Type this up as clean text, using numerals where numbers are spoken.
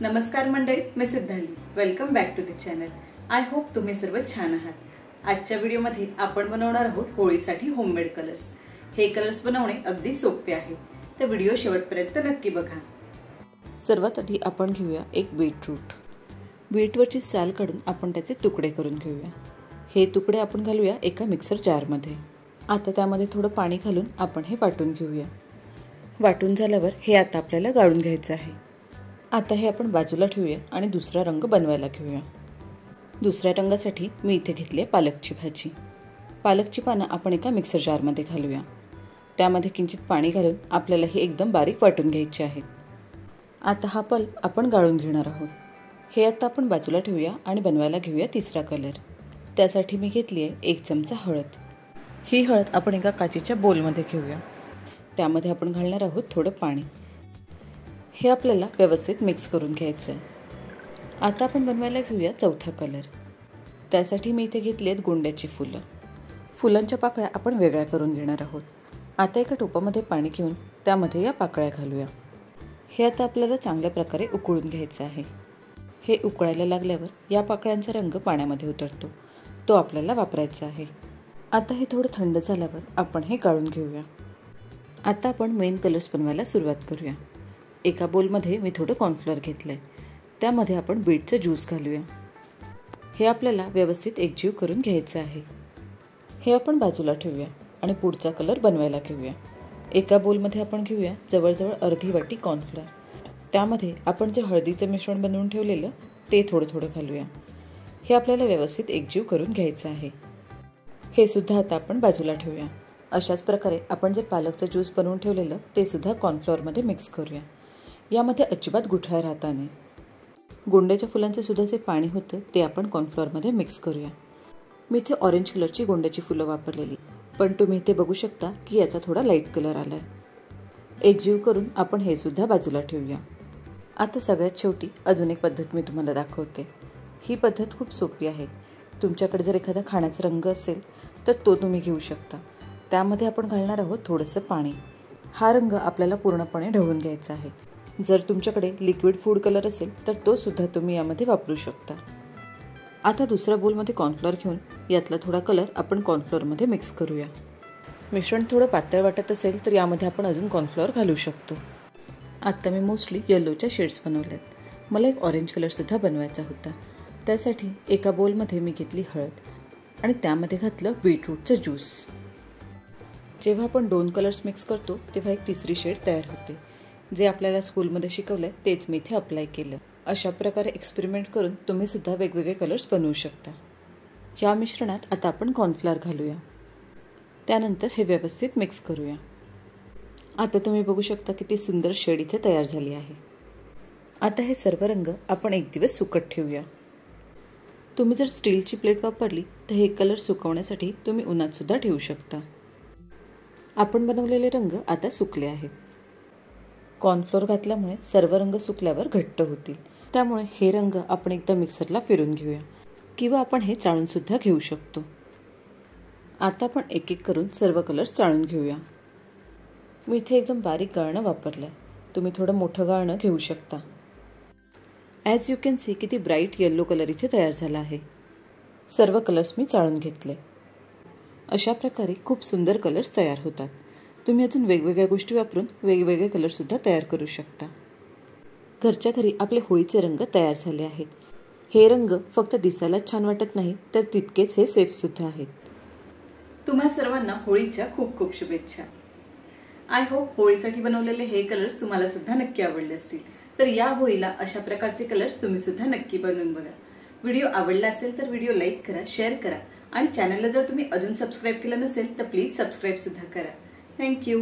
नमस्कार मंडळी, मी Siddhali. Welcome back to the channel. I hope तुम्ही सर्व छान आहात. आजच्या व्हिडिओमध्ये आपण बनवणार आहोत होळीसाठी होममेड कलर्स. हे कलर्स बनवणे अगदी सोपे आहे, तर व्हिडिओ शेवटपर्यंत नक्की बघा. सर्वात आधी आपण घेऊया एक बीटरूट. बीटवरची साल काढून आपण त्याचे तुकडे करून घेऊया. हे तुकडे आपण घालूया एका मिक्सर जारमध्ये. आता त्यामध्ये थोडं पाणी घालून आपण हे वाटून घेऊया. वाटून झाल्यावर हे आता आपल्याला गाळून घ्यायचं आहे. आता हे आपण बाजूला ठेवूया आणि दुसरा रंग बनवायला घेऊया. दुसऱ्या रंगासाठी मी इथे घेतली आहे पालकची भाजी. पालकची पानं आपण एका मिक्सर जारमध्ये घालूया. त्यामध्ये किंचित पाणी घालून आपल्याला हे एकदम बारीक वाटून घ्यायचे आहे. आता हा पल्प आपण गाळून घेणार आहोत. हे आता आपण बाजूला ठेवूया आणि बनवायला घेऊया तिसरा कलर. त्यासाठी मी घेतली आहे 1 चमचा हळद. ही हळद आपण एका काचेच्या बोलमध्ये घेऊया. त्यामध्ये आपण घालणार आहोत थोडं पाणी. हे आपल्याला व्यवस्थित मिक्स करून घ्यायचं आहे. आता आपण बनवायला घेऊया चौथा कलर. त्यासाठी मी इथे घेतली आहेत गोंड्याची फुलं. फुलांच्या पाकळ्या आपण वेगळ्या करून घेणार आहोत. आता एका टोपामध्ये पाणी घेऊन त्यामध्ये या पाकळ्या घालूया. हे आता आपल्याला चांगल्या प्रकारे उकळून घ्यायचं आहे. हे उकळायला लागल्यावर या पाकळ्यांचा रंग पाण्यामध्ये उतरतो, तो आपल्याला वापरायचा आहे. आता हे थोडं थंड झाल्यावर आपण हे गाळून घेऊया. आता आपण मेन कलर्स बनवायला सुरुवात करूया. एका बोलमध्ये मी थोडं कॉर्नफ्लोअर घेतलं आहे. त्यामध्ये आपण बीटचं ज्यूस घालूया. हे आपल्याला व्यवस्थित एकजीव करून घ्यायचं आहे. हे आपण बाजूला ठेवूया आणि पुढचा कलर बनवायला घेऊया. एका बोलमध्ये आपण घेऊया जवळजवळ अर्धी वाटी कॉर्नफ्लोअर. त्यामध्ये आपण जे हळदीचं मिश्रण बनवून ठेवलेलं ते थोडं थोडं घालूया. हे आपल्याला व्यवस्थित एकजीव करून घ्यायचं आहे. हे सुद्धा आता आपण बाजूला ठेवूया. अशाच प्रकारे आपण जे पालकचं ज्यूस बनवून ठेवलेलं ते सुद्धा कॉर्नफ्लोअरमध्ये मिक्स करूया. यामध्ये अजिबात गुठळ्या राहता नये. गोंड्याच्या फुलांचे सुद्धा जे पाणी होतं ते आपण कॉर्नफ्लोअरमध्ये मिक्स करूया. मी इथे ऑरेंज कलरची गोंड्याची फुलं वापरलेली, पण तुम्ही इथे बघू शकता की याचा थोडा लाईट कलर आला आहे. एकजीव करून आपण हे सुद्धा बाजूला ठेवूया. आता सगळ्यात शेवटी अजून एक पद्धत मी तुम्हाला दाखवते. ही पद्धत खूप सोपी आहे. तुमच्याकडे जर एखादा खाण्याचा रंग असेल तर तो तुम्ही घेऊ शकता. त्यामध्ये आपण घालणार आहोत थोडंसं पाणी. हा रंग आपल्याला पूर्णपणे ढवळून घ्यायचा आहे. जर तुमच्याकडे लिक्विड फूड कलर असेल तर तो सुद्धा तुम्ही यामध्ये वापरू शकता. आता दुसऱ्या बोलमध्ये कॉर्नफ्लोअर घेऊन यातला थोडा कलर आपण कॉर्नफ्लोअरमध्ये मिक्स करूया. मिश्रण थोडं पातळ वाटत असेल तर यामध्ये आपण अजून कॉर्नफ्लोअर घालू शकतो. आत्ता मी मोस्टली येलोच्या शेड्स बनवले आहेत. मला एक ऑरेंज कलरसुद्धा बनवायचा होता. त्यासाठी एका बोलमध्ये मी घेतली हळद आणि त्यामध्ये घातलं बीटरूटचं ज्यूस. जेव्हा आपण 2 कलर्स मिक्स करतो तेव्हा एक तिसरी शेड तयार होते. जे आपल्याला स्कूलमध्ये शिकवलं आहे तेच मी इथे अप्लाय केलं. अशा प्रकारे एक्सपेरिमेंट करून तुम्ही सुद्धा वेगवेगळे कलर्स बनवू शकता. या मिश्रणात आता आपण कॉर्नफ्लोअर घालूया. त्यानंतर हे व्यवस्थित मिक्स करूया. आता तुम्ही बघू शकता किती सुंदर शेड इथे तयार झाली आहे. आता हे सर्व रंग आपण एक दिवस सुकत ठेवूया. तुम्ही जर स्टीलची प्लेट वापरली तर हे कलर सुकवण्यासाठी तुम्ही उन्हात सुद्धा ठेवू शकता. आपण बनवलेले रंग आता सुकले आहेत. कॉर्नफ्लोअर घातल्यामुळे सर्व रंग सुकल्यावर घट्ट होतील. त्यामुळे हे रंग आपण एकदा मिक्सरला फिरून घेऊया किंवा आपण हे चाळून सुद्धा घेऊ शकतो. आता आपण एक एक करून सर्व कलर्स चाळून घेऊया. मी इथे एकदम बारीक गाळणं वापरलं आहे. तुम्ही थोडं मोठं गाळणं घेऊ शकता. ॲज यू कॅन सी किती ब्राईट येल्लो कलर इथे तयार झाला आहे. सर्व कलर्स मी चाळून घेतले. अशा प्रकारे खूप सुंदर कलर्स तयार होतात. तुम्ही अजून वेगवेगळ्या गोष्टी वापरून वेगवेगळे कलरसुद्धा तयार करू शकता. घरच्या घरी आपले होळीचे रंग तयार झाले आहेत. हे रंग फक्त दिसायलाच छान वाटत नाही तर तितकेच हे सेफसुद्धा आहेत. तुम्हा सर्वांना होळीच्या खूप खूप शुभेच्छा. आय होप होळीसाठी बनवलेले हे कलर्स तुम्हाला सुद्धा नक्की आवडले असतील. तर या होळीला अशा प्रकारचे कलर्स तुम्ही सुद्धा नक्की बनवून बघा. व्हिडिओ आवडला असेल तर व्हिडिओ लाईक करा, शेअर करा आणि चॅनलला जर तुम्ही अजून सबस्क्राईब केलं नसेल तर प्लीज सबस्क्राईब सुद्धा करा. थँक्यू.